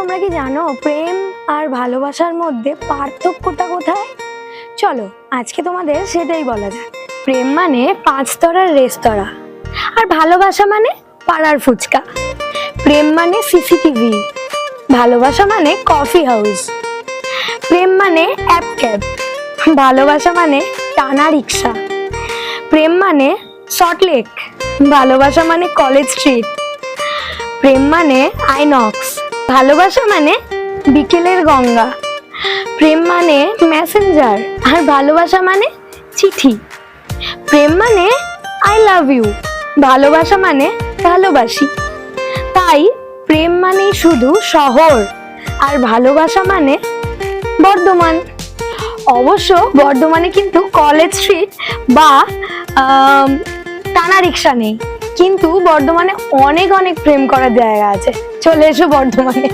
তোমরা কি জানো প্রেম আর ভালোবাসার মধ্যে পার্থক্যটা কোথায়? চলো আজকে তোমাদের সেটাই বলা যাক। প্রেম মানে 5 স্তরের রেস্তোরাঁ, আর ভালোবাসা মানে পাড়ার ফুচকা। প্রেম মানে সিসিটিভি, ভালোবাসা মানে কফি হাউস। প্রেম মানে অ্যাপ ক্যাব, ভালোবাসা মানে টানা রিক্সা। প্রেম মানে সল্টলেক, ভালোবাসা মানে কলেজ স্ট্রিট। প্রেম মানে আইনক্স, ভালোবাসা মানে বিকেলের গঙ্গা। প্রেম মানে মেসেঞ্জার, আর ভালোবাসা মানে চিঠি। প্রেম মানে আই লাভ ইউ, ভালোবাসা মানে ভালোবাসি। তাই প্রেম মানে শুধু শহর, আর ভালোবাসা মানে বর্ধমান। অবশ্য বর্ধমানে কিন্তু কলেজ স্ট্রিট বা টানা রিক্সা নেই, কিন্তু বর্ধমানে অনেক অনেক প্রেম করার জায়গা আছে। চলে এসো বর্ধমানে।